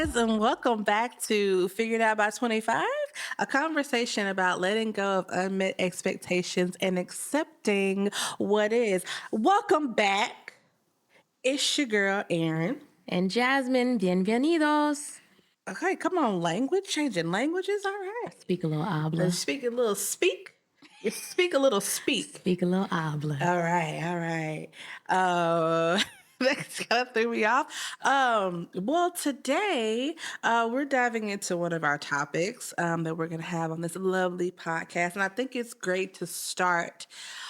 guys, and welcome back to Figured Out by 25, a conversation about letting go of unmet expectations and accepting what is. Welcome back. It's your girl, Arin. And Jazmin, bienvenidos. Okay, come on, language, changing languages. All right. Speak a little habla. Speak a little speak. You speak a little speak. Speak a little habla. All right. That kind of threw me off. Well, today we're diving into one of our topics that we're going to have on this lovely podcast. And I think it's great to start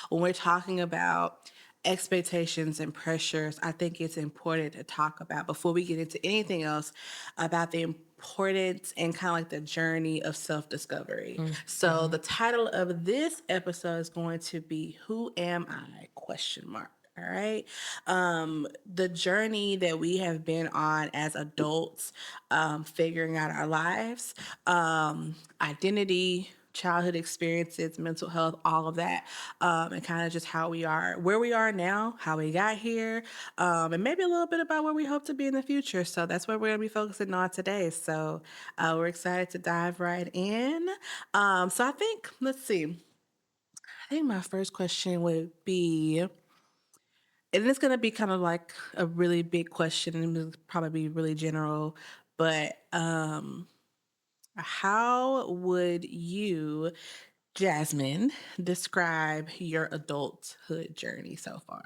when we're talking about expectations and pressures. I think it's important to talk about before we get into anything else about the importance and kind of like the journey of self-discovery. So the title of this episode is going to be "Who Am I?" question mark. All right. The journey that we have been on as adults, figuring out our lives, identity, childhood experiences, mental health, all of that, and kind of just how we are, where we are now, how we got here, and maybe a little bit about where we hope to be in the future. So that's what we're going to be focusing on today. So we're excited to dive right in. So I think, let's see, I think my first question would be, and it's going to be kind of like a really big question and it'll probably be really general, but how would you, Jazmin, describe your adulthood journey so far?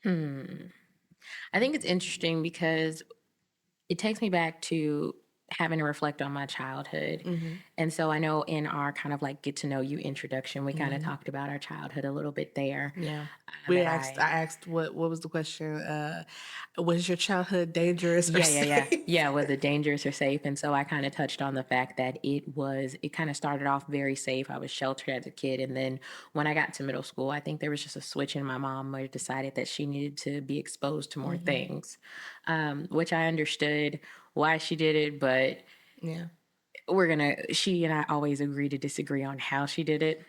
I think it's interesting because it takes me back to having to reflect on my childhood. And so I know in our kind of like get to know you introduction, we kind of talked about our childhood a little bit there. Yeah. that I asked what was the question? Was your childhood dangerous or safe? Yeah, was it dangerous or safe? And so I kind of touched on the fact that it kind of started off very safe. I was sheltered as a kid. And then when I got to middle school, I think there was just a switch in my mom where decided that she needed to be exposed to more things, which I understood why she did it. But Yeah. she and I always agree to disagree on how she did it.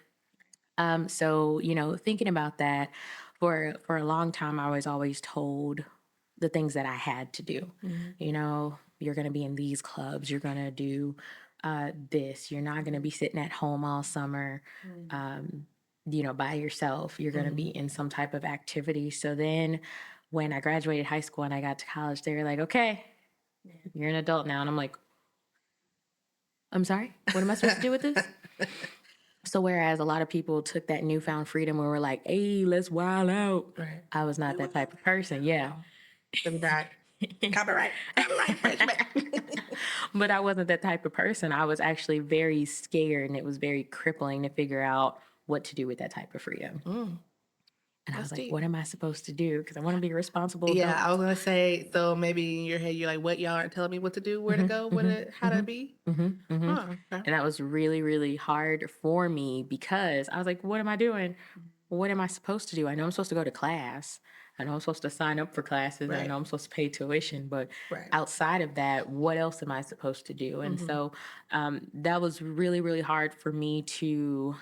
So, thinking about that for a long time, I was always told the things that I had to do. You're going to be in these clubs, you're going to do this, you're not going to be sitting at home all summer, by yourself, you're going to be in some type of activity. So then when I graduated high school and I got to college, they were like, okay, you're an adult now. And I'm like, I'm sorry, what am I supposed to do with this? So whereas a lot of people took that newfound freedom and were like, hey, let's wild out. Right. I was not that type of person. Yeah. Copyright infringement. But I wasn't that type of person. I was actually very scared and it was very crippling to figure out what to do with that type of freedom. And I was like, deep. what am I supposed to do? Because I want to be responsible. Yeah, adult. I was gonna say. So maybe in your head, you're like, "What y'all aren't telling me what to do, where to go, how to be." Huh, okay. And that was really, really hard for me because I was like, what am I doing? What am I supposed to do? I know I'm supposed to go to class. I know I'm supposed to sign up for classes. I Right. know I'm supposed to pay tuition. But Right. outside of that, what else am I supposed to do? And so that was really, really hard for me to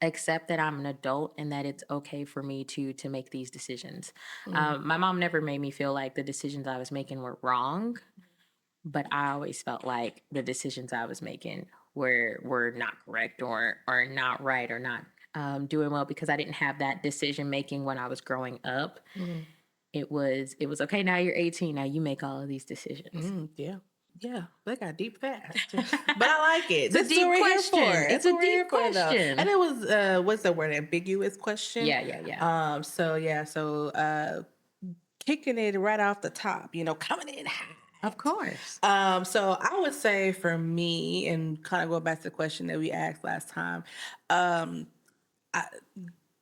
accept that I'm an adult and that it's okay for me to make these decisions. My mom never made me feel like the decisions I was making were wrong, but I always felt like the decisions I was making were not correct or not right or not doing well because I didn't have that decision making when I was growing up. It was okay. Now you're 18. Now you make all of these decisions. Yeah, that got deep fast. But I like it. It's a deep question. It's a deep question. And it was what's the word? Ambiguous question. Yeah. So kicking it right off the top, coming in high. Of course. So I would say for me, and kind of go back to the question that we asked last time,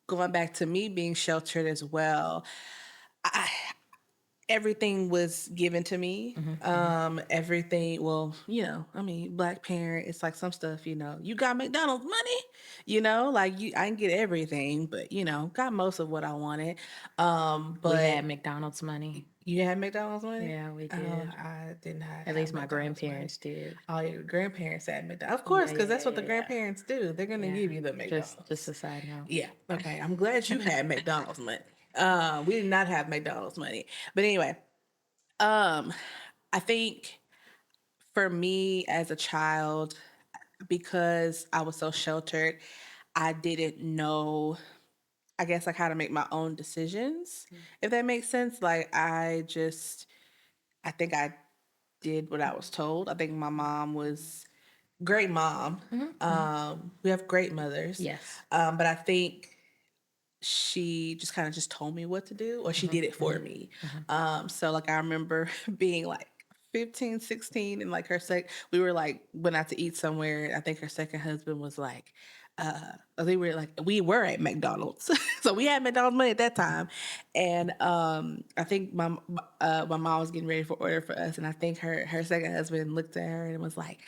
going back to me being sheltered as well, everything was given to me. Everything, well, Black parent, it's like some stuff, you got McDonald's money, like I didn't get everything, but got most of what I wanted. But we had McDonald's money. You had McDonald's money? Yeah, we did. I did not. At least my grandparents did. Oh, your grandparents had McDonald's. Of course, because that's what the grandparents do. They're going to give you the McDonald's. Just a side note. Yeah. Okay. I'm glad you had McDonald's money. We did not have McDonald's money. But anyway, I I think for me as a child, because I was so sheltered, I didn't know, I guess, like how to make my own decisions, if that makes sense. Like I think I did what I was told. I think my mom was great mom. Mhm, mhm. We have great mothers, Yes. but I think she just kind of just told me what to do, or she Mhm, did it for mhm, me. mhm, So like I remember being like 15, 16, and like we were like went out to eat somewhere. I think her second husband was like, they were like, we were at McDonald's. So we had McDonald's money at that time. And I think my mom was getting ready for order for us. And I think her second husband looked at her and was like,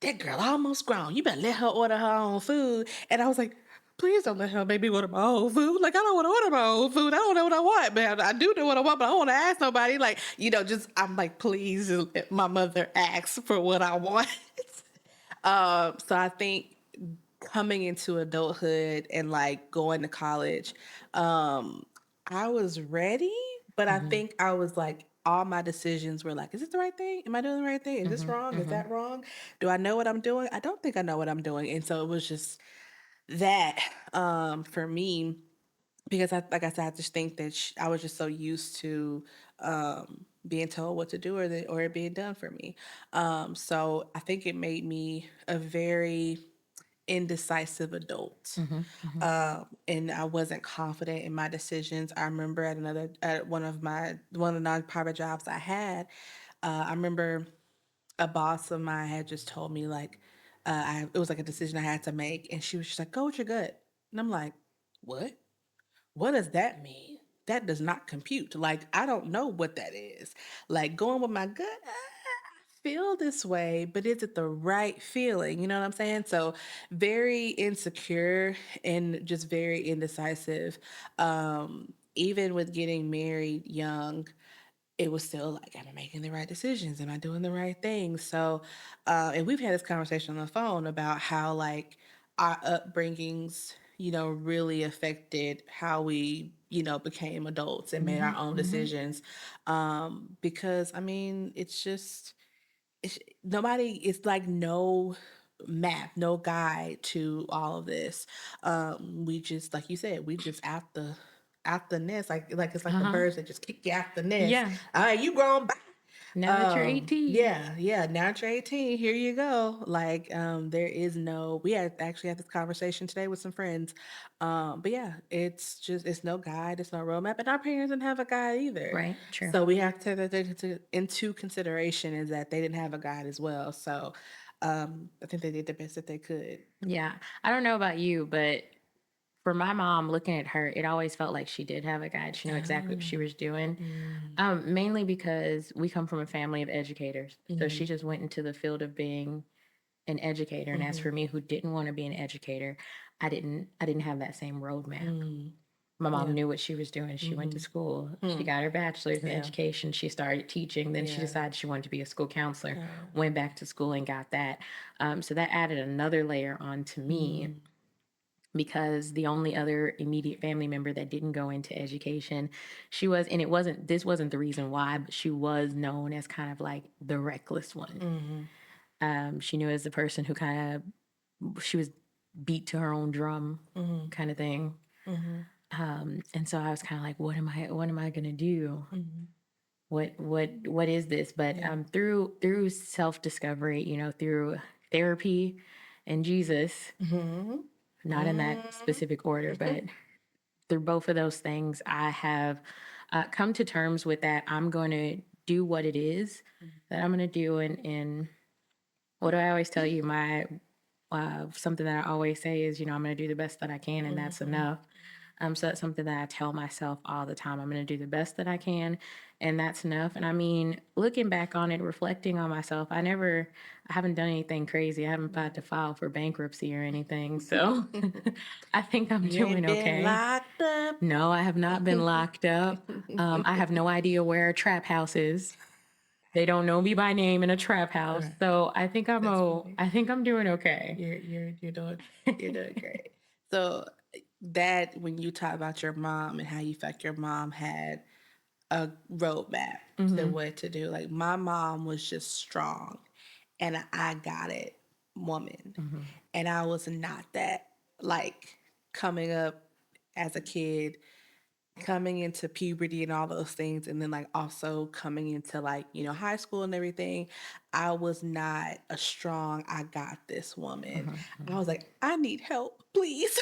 that girl almost grown. You better let her order her own food. And I was like, please don't let her make me order my own food. Like, I don't want to order my own food. I don't know what I want, man. I do know what I want, but I don't want to ask nobody. Like, just, I'm like, please just let my mother ask for what I want. So I think coming into adulthood and like going to college, I was ready, but I mhm, think I was like, all my decisions were like, is this the right thing? Am I doing the right thing? Is this mhm, wrong? Is mhm, that wrong? Do I know what I'm doing? I don't think I know what I'm doing. And so it was just that for me, because like I said, I just think that I was just so used to being told what to do, or it being done for me. So I think it made me a very indecisive adult. mhm, mhm, And I wasn't confident in my decisions. I remember at one of the nonprofit jobs I had, I remember a boss of mine had just told me like, it was like a decision I had to make, and she was just like, "Go with your gut," and I'm like, "What? What does that mean? That does not compute. Like, I don't know what that is. Like, going with my gut, I feel this way, but is it the right feeling? You know what I'm saying?" So, very insecure and just very indecisive. Even with getting married young, it was still like, am I making the right decisions? Am I doing the right things? So, and we've had this conversation on the phone about how like our upbringings, really affected how we, became adults and made our mhm, own mhm. decisions. Because I mean, nobody, it's like no map, no guide to all of this. We just, like you said, we just out the nest, like it's like the Uh-huh. birds that just kick you out the nest. Yeah. All right, you grown. Bye. Now that you're 18. Yeah, yeah. Now at you're 18, here you go. Like, there is no. We had actually had this conversation today with some friends. But yeah, it's no guide, it's no roadmap, and our parents didn't have a guide either. Right. True. So we have to take that into consideration, is that they didn't have a guide as well. So, I think they did the best that they could. Yeah. I don't know about you, but for my mom, looking at her, it always felt like she did have a guide. She knew exactly what she Oh. was doing. Mm, Mainly because we come from a family of educators. So mm, she just went into the field of being an educator. And as mm, for me, who didn't want to be an educator, I didn't have that same roadmap. mm. My mom Yeah. knew what she was doing. She went to Mm-hmm. school. She Hmm. got her bachelor's in Yeah. education. She started teaching. Then she Yeah. decided she wanted to be a school counselor. Oh. Went back to school and got that. So that added another layer onto me, Mm, because the only other immediate family member that didn't go into education, she was, and this wasn't the reason why, but she was known as kind of like the reckless one. mm-hmm. She knew as the person who she was beat to her own drum Mm-hmm. kind of thing. Mm-hmm. And so I was kind of like, what am I going to do? Mm-hmm. What is this? But Yeah. through self-discovery, through therapy and Jesus, Mm-hmm. not in that Mm-hmm. specific order, but through both of those things, I have come to terms with that. I'm going to do what it is that I'm going to do. And what do I always tell you? Something that I always say is, I'm going to do the best that I can, and that's Mm-hmm. enough. So that's something that I tell myself all the time. I'm going to do the best that I can, and that's enough. And I mean, looking back on it, reflecting on myself, I haven't done anything crazy. I haven't had to file for bankruptcy or anything. So I think I'm You ain't doing been okay. locked up. No, I have not been locked up. I have no idea where a trap house is. They don't know me by name in a trap house. Right. So That's funny. I think I'm doing okay. You're doing great. So that when you talk about your mom and how you felt your mom had a roadmap to Mhm. what to do. Like my mom was just strong and I got it woman. Mhm. And I was not that, like coming up as a kid, coming into puberty and all those things, and then like also coming into like, high school and everything. I was not a strong, I got this woman. Mhm. I Mhm. was like, I need help, please.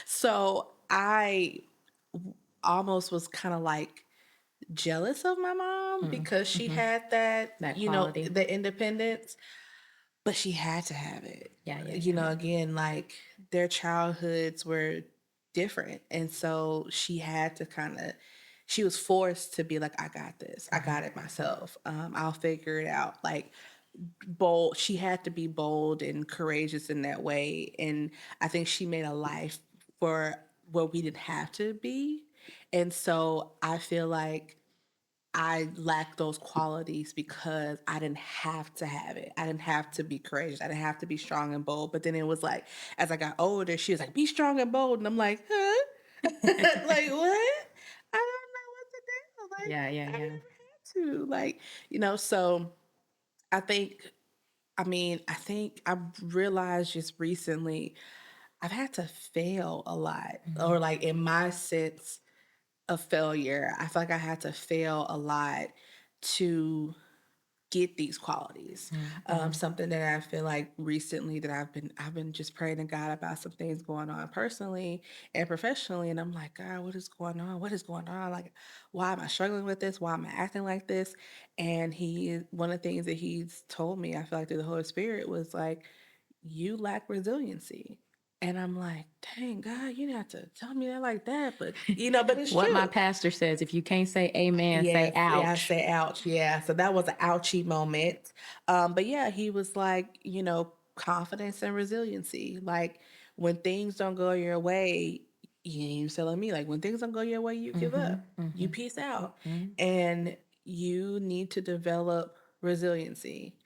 So I almost was kind of like jealous of my mom Mhm. because she Mhm. had that, That quality. the independence, but she had to have it. Yeah, yeah, yeah. Again, like their childhoods were different. And so she was forced to be like, I got this. I Mhm. got it myself. I'll figure it out. Like bold. She had to be bold and courageous in that way. And I think she made a life for where we didn't have to be. And so I feel like I lack those qualities because I didn't have to have it. I didn't have to be courageous. I didn't have to be strong and bold. But then it was like, as I got older, she was like, be strong and bold. And I'm like, huh? Like, what? I don't know what to do. Like, Yeah, yeah, I yeah. never had to. Like, so I think, I think I realized just recently I've had to fail a lot, or Mhm. like in my sense, a failure. I feel like I had to fail a lot to get these qualities. Mhm. Mhm. Something that I feel like recently that I've been just praying to God about some things going on personally and professionally, and I'm like, God, what is going on? What is going on? Like, why am I struggling with this? Why am I acting like this? And one of the things that He's told me, I feel like through the Holy Spirit, was like, you lack resiliency. And I'm like, dang, God, you didn't have to tell me that like that, but but it's What my true. pastor says, if you can't say amen, say Yes, yeah, I ouch. say ouch. Yeah, so that was an ouchie moment. But yeah, he was like, confidence and resiliency. Like when things don't go your way, he was telling me, like when things don't go your way, you give up, Mhm. you Mhm. peace out, Mhm. and you need to develop resiliency,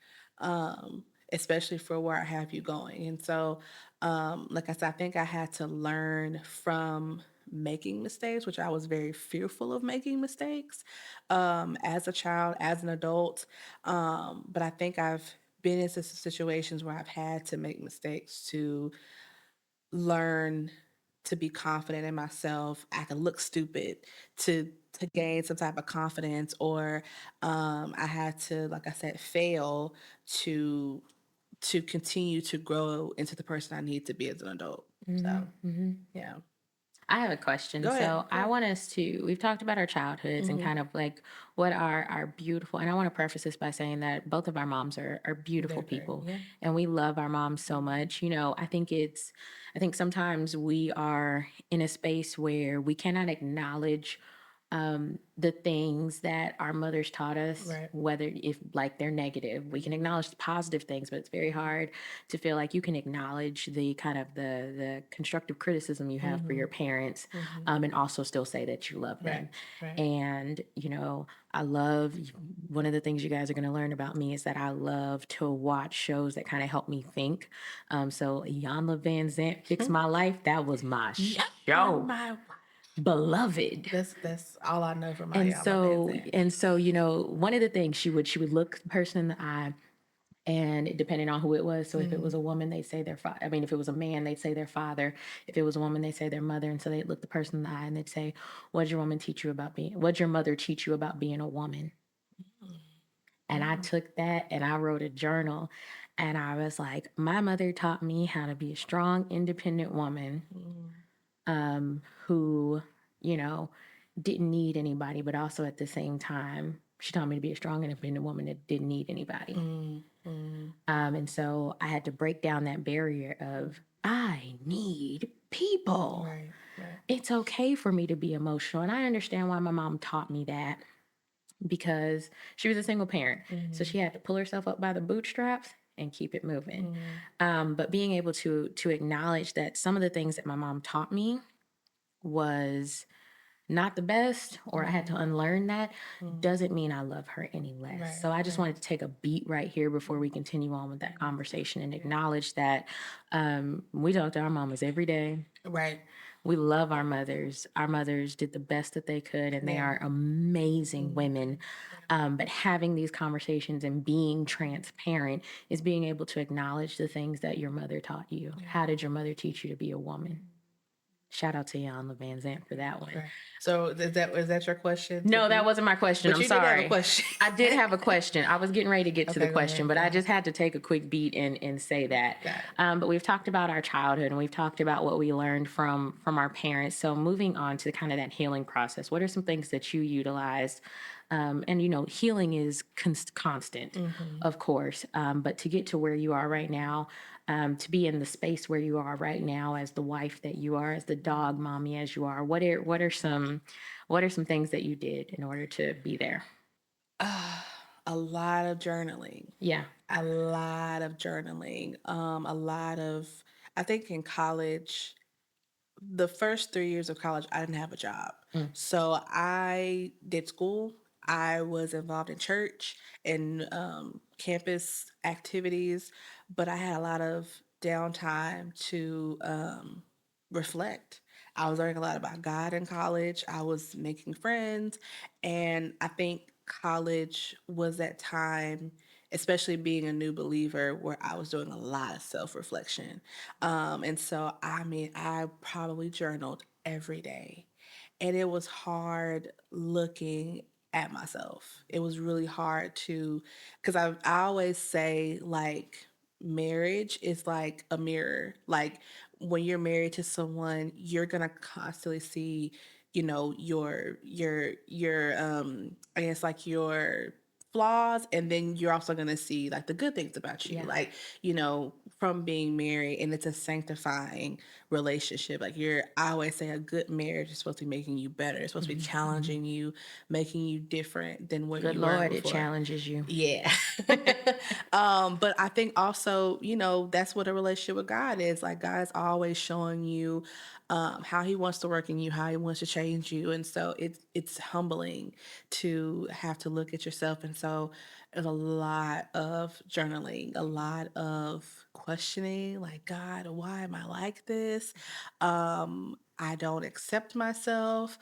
especially for where I have you going. And so, like I said, I think I had to learn from making mistakes, which I was very fearful of making mistakes as a child, as an adult. But I think I've been in situations where I've had to make mistakes to learn to be confident in myself. I can look stupid to gain some type of confidence, or I had to, like I said, fail to continue to grow into the person I need to be as an adult. So Mhm. Mhm. yeah, I have a question. go ahead. So Go I ahead. want us to, we've talked about our childhoods and Hmm. kind of like what are our beautiful, and I want to preface this by saying that both of our moms are beautiful They're very, people yeah. and we love our moms so much. I think sometimes we are in a space where we cannot acknowledge the things that our mothers taught us, Right. whether if like they're negative, we can acknowledge the positive things, but it's very hard to feel like you can acknowledge the kind of the constructive criticism you have for Hmm. your parents, Hmm. and also still say that you love Right. them. Right. And I love one of the things you guys are going to learn about me is that I love to watch shows that kind of help me think. So Yanla Van Zant, Fix My Life, that was my Yep. show, My beloved. That's all I know from my And Yama Van so Zant. and so, one of the things she would look the person in the eye, and depending on who it was, so if it was Mm, a woman, they'd say their father. I mean, if it was a man, they'd say their father. If it was a woman, they'd say their mother. And so they'd look the person in the eye and they'd say, "What'd your woman teach you about being? What'd your mother teach you about being a woman?" And I mm, took that and I wrote a journal, and I was like, "My mother taught me how to be a strong, independent woman mm, who, you know, didn't need anybody, but also at the same time, she taught me to be a strong, independent woman that didn't need anybody." mm, mm. And so I had to break down that barrier of, I need people. Right. Right. It's okay for me to be emotional. And I understand why my mom taught me that, because she was a single parent. So Mm, she had to pull herself up by the bootstraps and keep it moving. mm, But being able to acknowledge that some of the things that my mom taught me was not the best, or I had to mm, unlearn that, mm. doesn't mean I love her any less. Right. So I just Right. wanted to take a beat right here before we continue on with that conversation and acknowledge that we talk to our mamas every day. Right. We love our mothers. Our mothers did the best that they could, and they Yeah. are amazing Mhm. women. Yeah. But having these conversations and being transparent is being able to acknowledge the things that your mother taught you. Yeah. How did your mother teach you to be a woman? Shout out to Jan Van Zant for that one. Right. So is that your question to No, that me? wasn't my question. But I'm you did have a sorry. question. I did have a question. I was getting ready to get to the Okay, go question, ahead. but Go I ahead. just had to take a quick beat and say that. Got it. But we've talked about our childhood and we've talked about what we learned from our parents. So moving on to kind of that healing process, what are some things that you utilized? And healing is constant, Mhm. of course. But to get to where you are right now, to be in the space where you are right now, as the wife that you are, as the dog mommy as you are, what are some things that you did in order to be there? A lot of journaling. Yeah. A lot of journaling. A lot of I think in college, the first 3 years of college, I didn't have a job. Mm, So I did school. I was involved in church and campus activities, but I had a lot of downtime to reflect. I was learning a lot about God in college. I was making friends. And I think college was that time, especially being a new believer, where I was doing a lot of self reflection. And so, I mean, I probably journaled every day. And it was hard looking at myself. It was really hard because I always say, like, marriage is like a mirror. Like, when you're married to someone, you're going to constantly see, I guess, like, your flaws, and then you're also going to see like the good things about you, yeah. like, from being married. And it's a sanctifying relationship. Like, I always say a good marriage is supposed to be making you better. It's supposed to be Hmm. challenging you, making you different than what Good you were Lord, it before. challenges you. Yeah. But I think also, that's what a relationship with God is. Like, God is always showing you how He wants to work in you, how He wants to change you. And so it's humbling to have to look at yourself. And so there's a lot of journaling, a lot of questioning, like, God, why am I like this? I don't accept myself.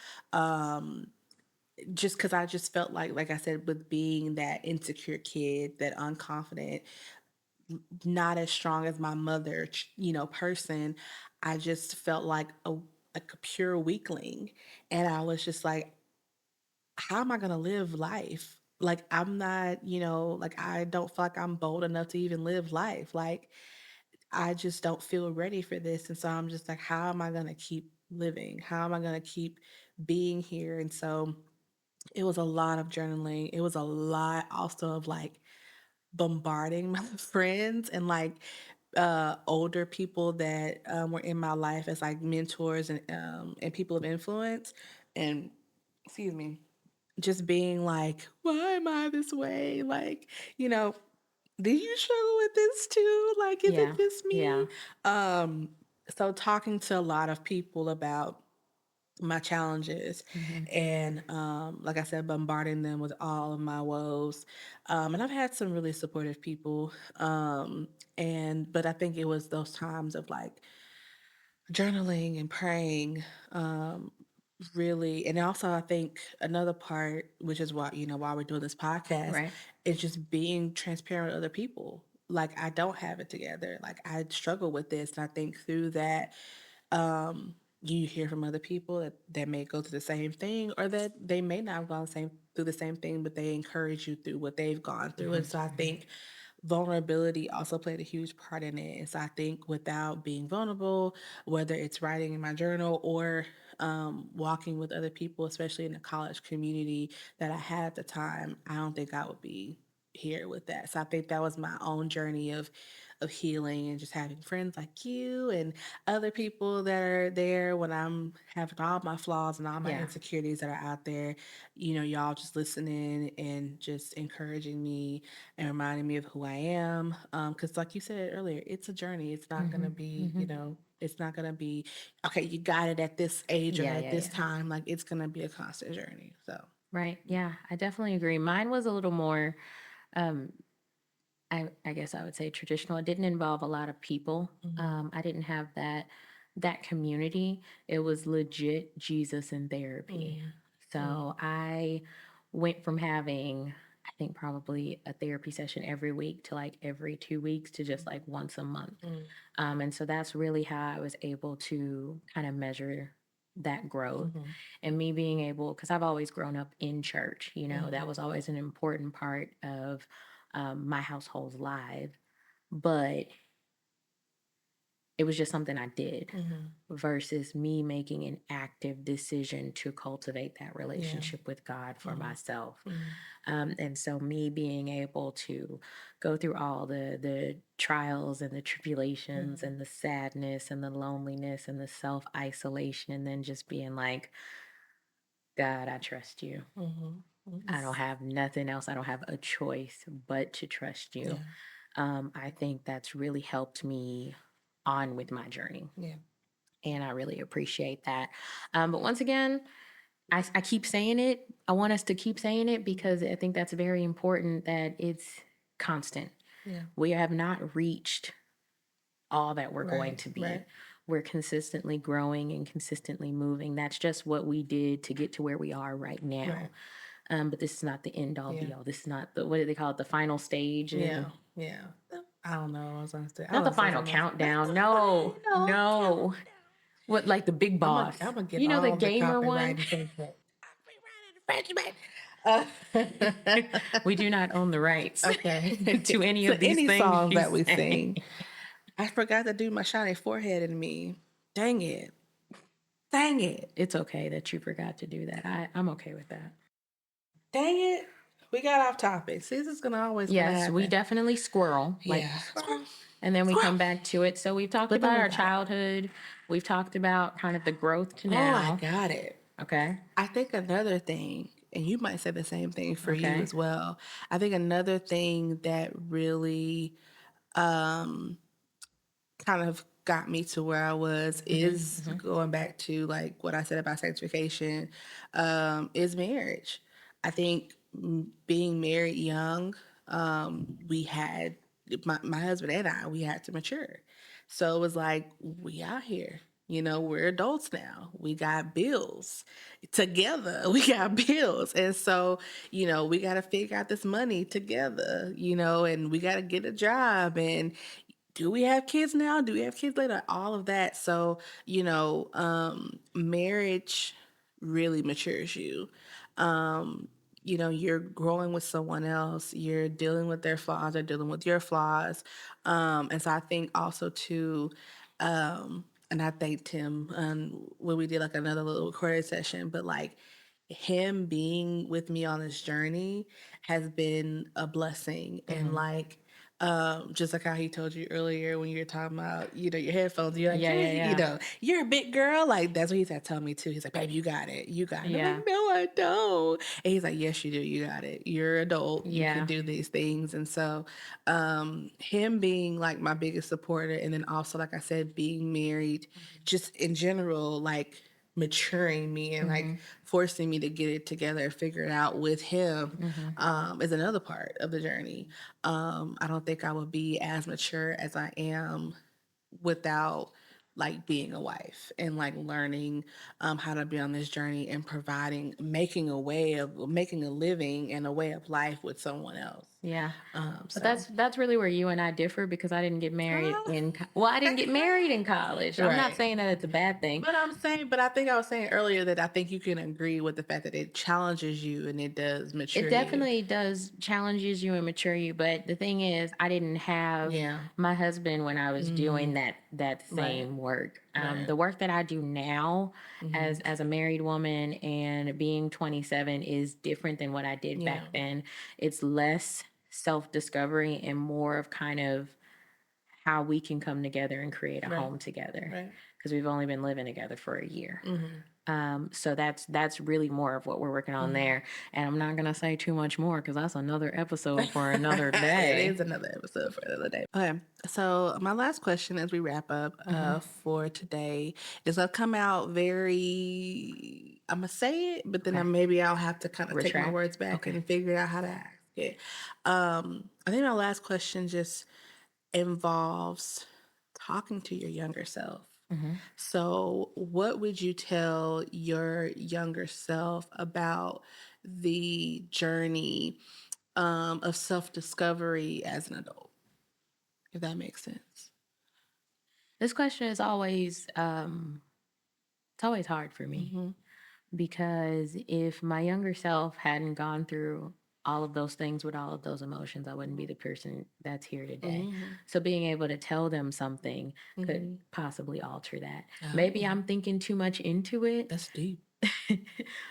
Just because I just felt like I said, with being that insecure kid, that unconfident, not as strong as my mother, person, I just felt like a pure weakling. And I was just like, how am I gonna live life? Like, I'm not, like, I don't feel like I'm bold enough to even live life. Like, I just don't feel ready for this. And so I'm just like, how am I gonna keep living? How am I gonna keep being here? And so it was a lot of journaling. It was a lot also of, like, bombarding my friends and, like, older people that were in my life as, like, mentors and people of influence. And, excuse me, just being like, why am I this way? Like, you know, do you struggle with this too? Like, is it Yeah. just Yeah. me? Um, so talking to a lot of people about my challenges, Hmm. and like I said, bombarding them with all of my woes. And I've had some really supportive people. But I think it was those times of, like, journaling and praying, um, really. And also, I think another part, which is why we're doing this podcast, Right. is just being transparent with other people. Like, I don't have it together. Like, I struggle with this. And I think through that, you hear from other people that may go through the same thing, or that they may not have gone through the same thing, but they encourage you through what they've gone through. Hmm. And so I think vulnerability also played a huge part in it. And so I think without being vulnerable, whether it's writing in my journal or walking with other people, especially in the college community that I had at the time, I don't think I would be here with that. So I think that was my own journey of healing, and just having friends like you and other people that are there when I'm having all my flaws and all my Yeah. insecurities that are out there. Y'all just listening and just encouraging me and reminding me of who I am. Because, like you said earlier, it's a journey. It's not Hmm. gonna be, Hmm. it's not gonna be okay. You got it at this age or Yeah. at Yeah. this Yeah. time. Like, it's gonna be a constant journey. So. Right. Yeah. I definitely agree. Mine was a little more, um, I guess I would say traditional. It didn't involve a lot of people. Mhm. I didn't have that. that community, it was legit Jesus in therapy. Mm, mm, So I went from having, I think, probably a therapy session every week to like every 2 weeks to just like once a month. mm, And so that's really how I was able to kind of measure that growth, mhm, and me being able, because I've always grown up in church, that mhm, was always an important part of my household's life. But it was just something I did mhm. versus me making an active decision to cultivate that Yeah. relationship with God for Mhm, myself. mhm, And so me being able to go through all the trials and the tribulations mhm, and the sadness and the loneliness and the self isolation, and then just being like, God, I trust you. mhm, I don't mhm. have nothing else. I don't have a choice but to trust you. Yeah, I think that's really helped me on with my journey. yeah. And I really appreciate that. But once again, I keep saying it. I want us to keep saying it because I think that's very important, that it's constant. Yeah. We have not reached all that we're going Right, to be. right, We're consistently growing and consistently moving. That's just what we did to get to where we are right now. right. But this is not the end all Yeah, be all. This is not the, what do they call it? The final stage, and yeah, yeah. I don't know. I was gonna say. I not the was gonna say final something else. That's countdown. the No, final no. countdown. What, like the big I'm gonna, boss? I'm gonna get You know, the all the gamer copyright one? infringement. Copyright infringement. We do not own the rights Okay. to any So of these any things songs you that we say. sing, I forgot to do my shiny forehead in me. Dang it. Dang it. It's okay that you forgot to do that. I'm okay with that. Dang it. We got off topic. See, this is gonna always gonna Yes, we happen. definitely squirrel, like Yeah. squirrel, and then we Squirrel. come back to it. So we've talked But then about we our got it. childhood. We've talked about kind of the growth to Oh, I now. got it. Okay. I think another thing, and you might say the same thing for you Okay. as well. I think another thing that really um, kind of got me to where I was is Hmm. going back to like what I said about sanctification, is marriage. I think being married young, we had my husband and I, we had to mature. So it was like, we out here. We're adults now. We got bills together. We got bills. And so, we got to figure out this money together, and we got to get a job. And do we have kids now? Do we have kids later? All of that. So, marriage really matures you. Um, you're growing with someone else, you're dealing with their flaws, they're dealing with your flaws. And so I think also too, and I thanked him when we did like another little recording session, but like him being with me on this journey has been a blessing. And Hmm. like, just like how he told you earlier when you were talking about, your headphones, you're like, Yeah, yeah, yeah, yeah, you're a big girl. Like, that's what he said, tell me too. He's like, babe, you got it. You got it. I'm like, yeah, no, I don't. And he's like, yes, you do. You got it. You're adult. You can yeah. do these things. And so, him being like my biggest supporter, and then also, like I said, being married, just in general, like, maturing me and like Hmm. forcing me to get it together, figure it out with him, Hmm. is another part of the journey. I don't think I would be as mature as I am without like being a wife and like learning how to be on this journey and providing, making a living and a way of life with someone else. Yeah. But So that's really where you and I differ, because I didn't get married well, I didn't get married in college. I'm not right. saying that it's a bad thing. But I think I was saying earlier that I think you can agree with the fact that it challenges you and it does It mature you. definitely does challenges you and mature you, but the thing is, I didn't have Yeah. my husband when I was doing Mm, that right. same work. Right. The work that I do now Hmm. as a married woman and being 27 is different than what I did back Yeah. then. It's less self discovery and more of kind of how we can come together and create a Right. home together, Right. because we've only been living together for a year. Hmm. So that's really more of what we're working on there. And I'm not gonna say too much more because that's another episode for another It day. is another episode for another day. Okay, so my last question as we wrap up Hmm. for today is gonna come out very. I'm gonna say it, but then Okay. maybe I'll have to kind of take my Retract. words back Okay. and figure out how to ask it. I think my last question just involves talking to your younger self. Mhm. So, what would you tell your younger self about the journey of self discovery as an adult, if that makes sense? This question is always it's always hard for me Mm-hmm. because if my younger self hadn't gone through all of those things with all of those emotions, I wouldn't be the person that's here today. Mm-hmm. So being able to tell them something could Mm-hmm. possibly alter that. Maybe Oh, I'm thinking too much into it. that's deep.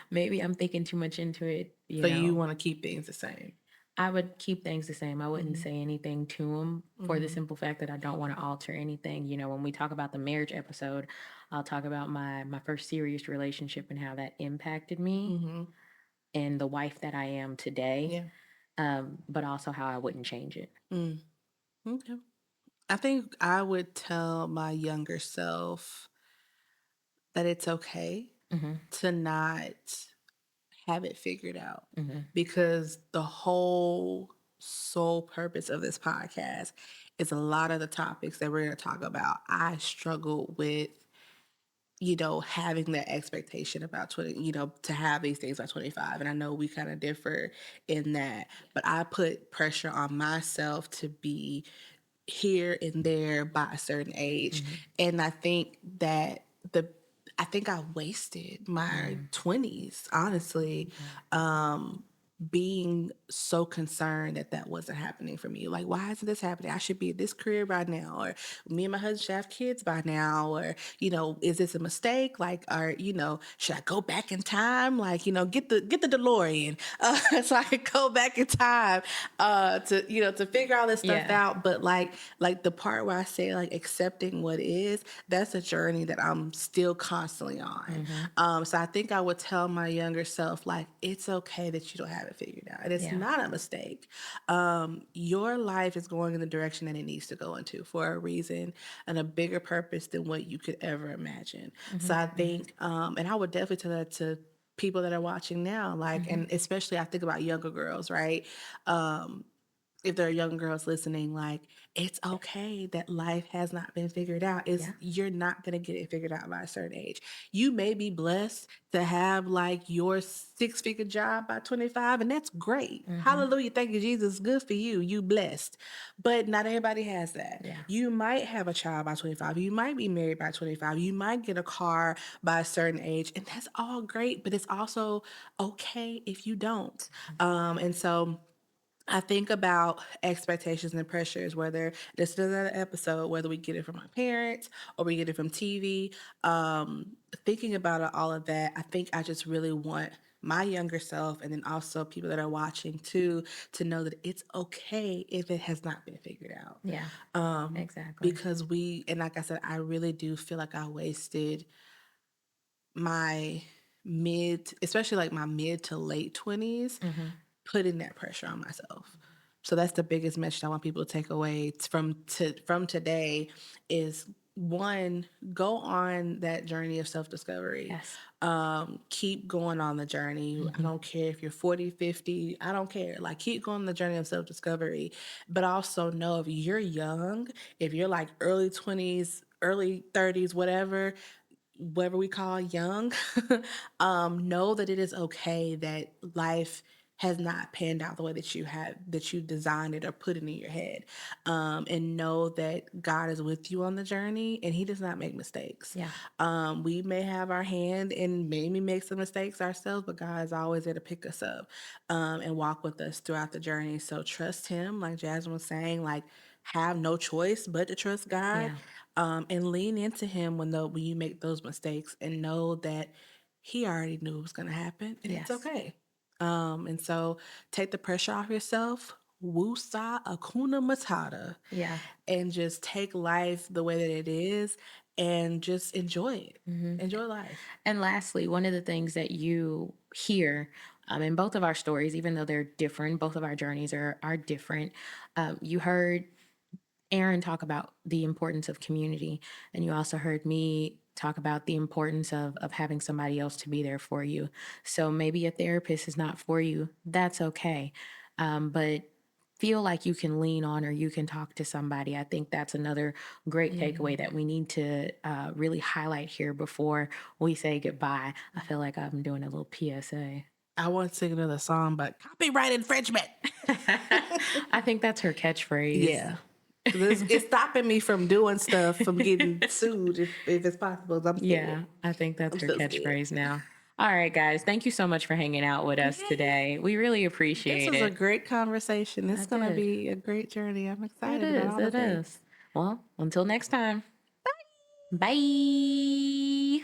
Maybe I'm thinking too much into it, So, you want to keep things the same. I would keep things the same. I wouldn't Mm-hmm. say anything to him for the Mm-hmm. simple fact that I don't want to alter anything. When we talk about the marriage episode, I'll talk about my first serious relationship and how that impacted me Mm-hmm. and the wife that I am today. Yeah. But also how I wouldn't change it. Mm. Okay. I think I would tell my younger self that it's okay Hmm. to not have it figured out, Hmm. because the whole sole purpose of this podcast is a lot of the topics that we're going to talk about. I struggle with, having that expectation about 20, to have these things by 25. And I know we kind of differ in that, but I put pressure on myself to be here and there by a certain age. Hmm. And I think that I think I wasted my Mm. 20s, honestly, Yeah. being so concerned that that wasn't happening for me. Like, why isn't this happening? I should be in this career by now, or me and my husband should have kids by now, or, is this a mistake? Like, or, should I go back in time? Like, get the DeLorean, so I could go back in time, to figure all this stuff Yeah. out. But like the part where I say like accepting what is, that's a journey that I'm still constantly on. Hmm. So I think I would tell my younger self, like, it's okay that you don't have it figured out. And it's Yeah. not a mistake. Your life is going in the direction that it needs to go into for a reason and a bigger purpose than what you could ever imagine. Hmm. So I think, and I would definitely tell that to people that are watching now, like, Hmm. and especially I think about younger girls, right? Um, if there are young girls listening, like, it's okay that life has not been figured out. Is Yeah. You're not gonna get it figured out by a certain age. You may be blessed to have like your six-figure job by 25, and that's great. Hmm. Hallelujah. Thank you, Jesus. Good for you. You blessed. But not everybody has that. Yeah. You might have a child by 25. You might be married by 25. You might get a car by a certain age. And that's all great, but it's also okay if you don't. And so I think about expectations and pressures, whether this is another episode, whether we get it from our parents or we get it from TV. Thinking about all of that, I think I just really want my younger self, and then also people that are watching too, to know that it's okay if it has not been figured out. Yeah. Um, Exactly. because and like I said, I really do feel like I wasted my especially like my mid to late 20s, Hmm. putting that pressure on myself. So that's the biggest message I want people to take away from today is, one, go on that journey of self-discovery. Yes. Keep going on the journey. I Hmm. don't care if you're 40, 50, I don't care. Like, keep going on the journey of self-discovery. But also know, if you're young, if you're like early 20s, early 30s, whatever we call young, know that it is okay that life has not panned out the way that you designed it or put it in your head. And know that God is with you on the journey, and He does not make mistakes. Yeah. We may have our hand and maybe make some mistakes ourselves, but God is always there to pick us up, and walk with us throughout the journey. So trust Him, like Jasmine was saying, like, have no choice but to trust God, Yeah. and lean into Him when you make those mistakes, and know that He already knew it was going to happen, and it's Yes. okay. And so take the pressure off yourself. Wusa akuna matata, Yeah. and just take life the way that it is, and just enjoy it. Hmm. Enjoy life. And lastly, one of the things that you hear in both of our stories, even though they're different, both of our journeys are different. You heard Aaron talk about the importance of community, and you also heard me talk about the importance of having somebody else to be there for you. So maybe a therapist is not for you. That's okay. But feel like you can lean on or you can talk to somebody. I think that's another great takeaway Mhm. that we need to really highlight here before we say goodbye. I feel like I'm doing a little PSA. I want to sing another song, but copyright infringement. I think that's her catchphrase. Yeah. 'Cause it's stopping me from doing stuff, from getting sued if it's possible. 'Cause I'm scared. Yeah, I think that's I'm her so scared. catchphrase now. All right, guys. Thank you so much for hanging out with us Yeah. today. We really This appreciate was a it. great conversation. It's I gonna did. be a great journey. I'm It excited about is. all the It things. is. Well, until next time. Bye.